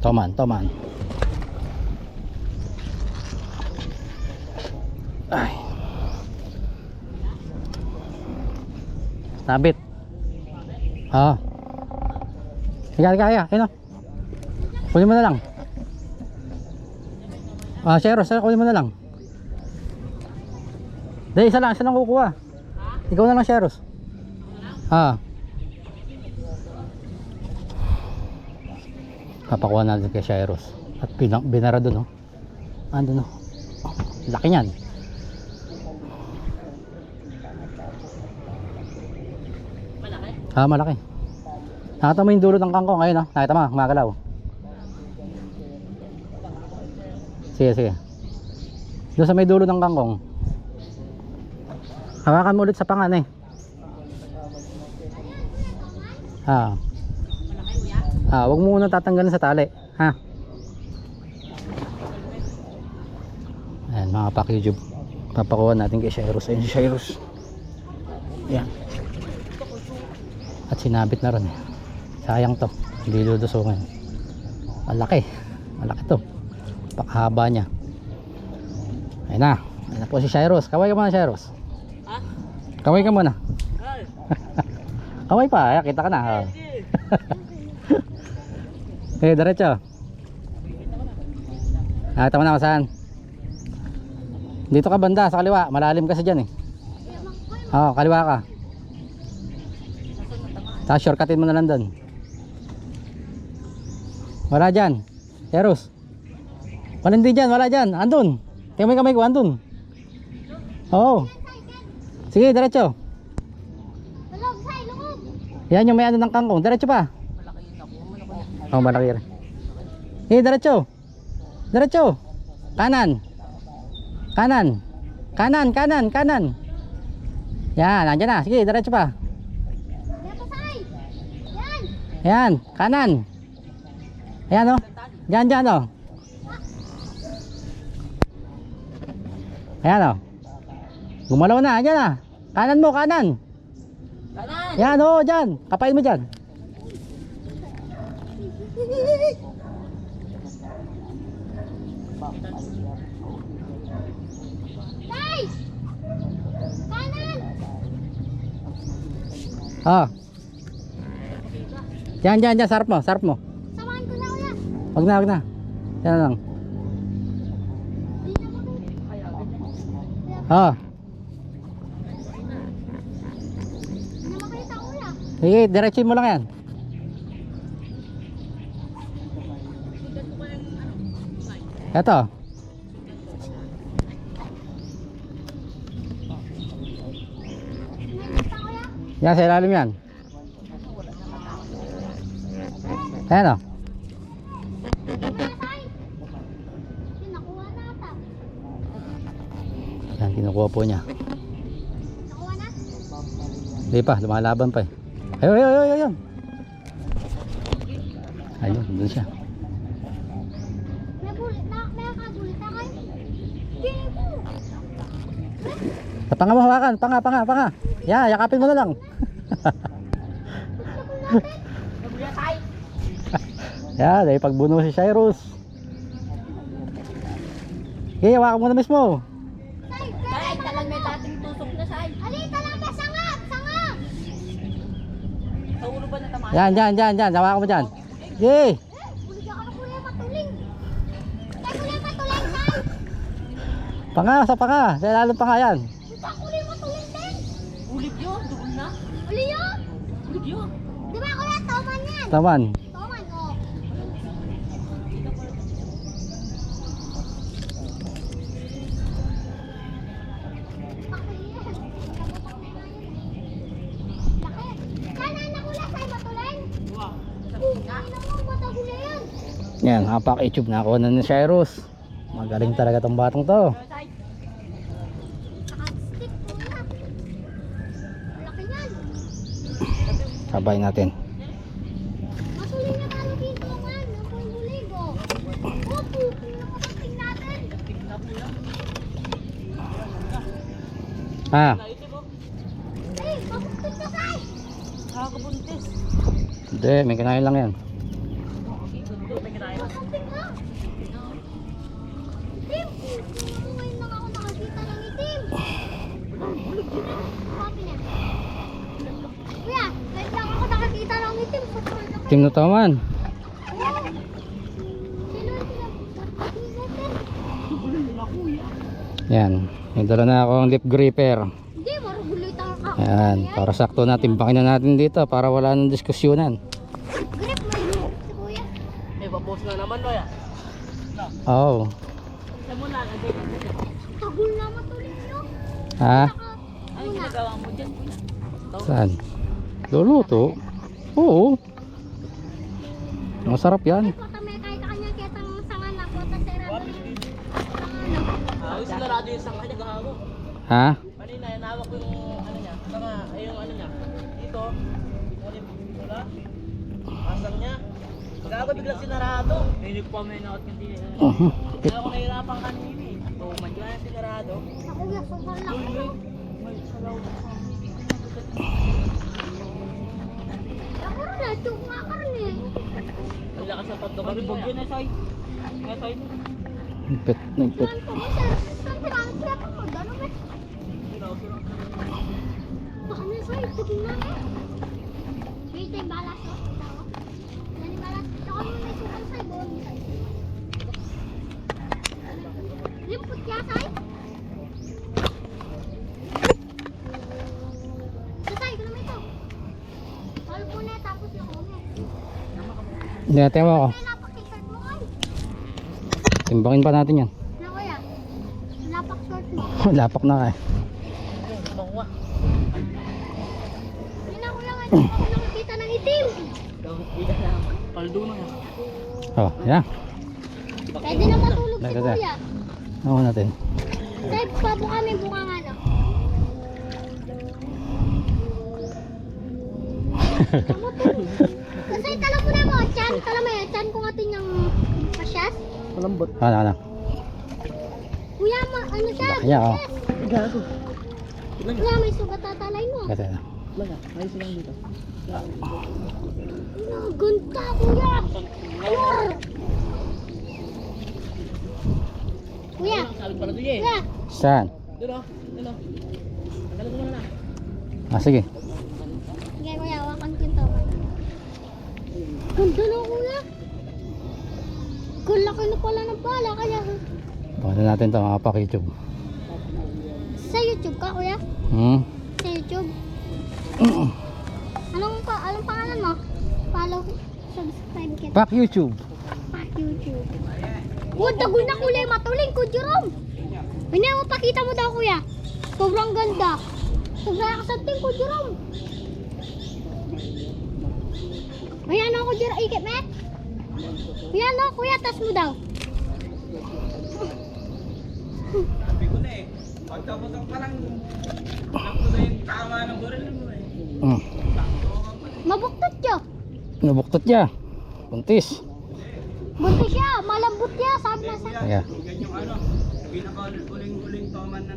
Toman, toman. Ay. Sabit. Oo. Kaya. Ayun o. Kunin mo na lang. Sheros, kunin mo na lang. Dahil isa lang kukuha. Ikaw na lang, Sheros. Papakuha natin kay Sheros. At binara doon, no? Ando, no? Laki niyan. Malaki. Nakita mo yung dulo ng kangkong. Ayun, no? Nakita mo, gumagalaw. Sige. Doon sa may dulo ng kangkong. Hawakan mo ulit sa pangan, eh. Wag mo muna tatanggalin sa tali, ha? Ayan, mga pa-YouTube. Papakuha natin kay Sheros. Ayun si Sheros. Ayan. At sinabit na rin, eh. Sayang to, hindi lulusungin. Malaki to. Pakahaba niya. Ayun na po si Sheros. Kaway ka muna, Sheros. Kaway ka muna. Kaway pa, kita ka na. Diretso. Nakita mo na kung saan. Dito ka banda, sa kaliwa. Malalim kasi dyan, eh. Kaliwa ka. Tapos shortcutin mo na lang doon. Wala dyan, Sheros. Wala dyan. Andun. Tingnan mo yung kamay ko, andun. Oo. Sige, diretso. Yan yung may ano ng kangkong. Diretso pa. Malaki rin. Diretso. Kanan. Yan, nandiyan na. Sige, diretso pa. Yan, kanan. Ayan, o. Diyan, o. Ayan, o. Gumalaw na, ayan na. Kanan mo. Yan, o, dyan. Kapain mo dyan. Diyan, sarap mo. Samahan ko na, kuya. Wag na. Yan lang. Nakakita, kuya. Sige, diretso mo lang yan. Eto. Yan, sa ilalim yan. Ayan, o. Yan, kinukuha po niya. Nakuha na? Hindi pa, lumalaban pa, eh. Ayun. Ayun, doon siya. May kagulit na kayo? Hindi po. Panga mo hawakan, panga. Yan, yakapin mo na lang. Yan, ay pagbuno si Sheros. Okay, hawakan mo na mismo. Say, talang may dating tusok na, say. Alita lang ba, sanga. Sa ulo ba natamaan? Yan, hawakan mo dyan. Okay. Bulig ako na, kuya, patuling. Kuya, patuling, say. Panga, sa ilalim panga yan. Kuya, patuling din. Ulig yun, doon na. Uli yun. Ulig yun. Di ba, kuya, toman yan? Taman. Toman, oh. Yan, hapak YouTube na ako na ni Sheros. Magaling talaga tong batang to. Stick, kuya. Laki yan. Sabay natin. Masuling na talo dito man. Ang bulig, oh. Ha? Naitim oh. Ay, mabuktot ka say. Nakakabuntis. Hindi, may kinain lang yan. Ito, may kinain. Mabuktot ka. Itim. Ngayon lang ako nakakita ng itim. Papi na. Kuya, ngayon lang ako nakakita ng itim. Team na to man. Yan. May dala na ako ang lip gripper. Hindi, marugulit ang ako. Yan. Para sakto na, timbakin na natin dito para wala nang diskusyonan. Grip, may look si kuya. Eh, babos na naman no ya. Oo. Sa muna, nandito. Tagul na matuloy nyo. Ha? Ano yung ginagawa mo dyan, kuya? Saan? Luluto? Oo. Masarap yan. Kota may kahit kanya kitang sangan na kota serado. Yung sinarado yung sangka niya gahamo. Ha? Kanina, inawak ko yung ano niya. Sanga, ay yung ano niya. Dito. Yung wala. Pasang niya. Pag-ako biglang sinarado. Hindi ko pa may nakot kundi. Kaya ako nahirapan kanina eh. So, madyo na sinarado. Sa kuya, sobrang laki. no? May salaw. Ako rin na, chuk nga ka rin eh. Ang lakas ng pagdo kami. Bagyo na sa'yo. Nga sa'yo. Nagpit, nagpit. Saan ko mo, sir? Saan pinangit siya pa mo? Gano'n ba? Baka na sa'yo, tugin na eh. Wait, ay balas ko. Yan yung balas. Tsaka mo may sukal sa'yo, buwan mo sa'yo. Limpot kaya sa'yo? Sasay, ko naman ito. Palo po na, tapos yung kume. Hindi natin mo ako. May napak-t-shirt mo ay. Timbangin pa natin yan. Na kuya, napak-short mo. Lapak na eh. Bangwa. Yun ako lang, hindi ako nakakita ng itim. Paldo na yan. Oh, yan. Pwede na matulog si Nagkaka. kuya. Ako natin. Sa'yo, pabo kami bunga nga no. Kasi tala mo na mo, chan, tala mo yan, chan ko natin yung pasyas. Malambot. Ano. Kuya, ano siya? Kaya oh. Gago. Kuya, may sugat tatalay mo. Kasi na. Wala. Ayos lang dito. Ganda, kuya. Kuya, Sabi pala doon eh. kuya. Saan? Doon o. Doon o. Tagalog mo na. Ah, sige. Sige kuya, wakan kinto. Ganda na kuya. Laki na pala ng bala, kaya Baka natin ito mga pak-YouTube. sa YouTube ka kuya? Sa YouTube? Anong pangalan mo? Follow, subscribe kita. Pak YouTube. Pak YouTube. Oh, dagol na kulay matuling ko, Jerome. Hindi mo pakita mo daw kuya. Sobrang ganda. Sobrang kasanting ko, Jerome. Ayan ako, Jerome. Ikip, me. Ayan ako, kuya. Tas mo daw. Sabi ko na eh, pagkabutang pa lang, nakto na yung tama ng goril mo eh. Mabuktot siya. Nabuktot niya. Buntis. Buntis siya. Malambot siya. Sabi na sa... Kaya. Yan yung ano, pinaka-uling-uling toman na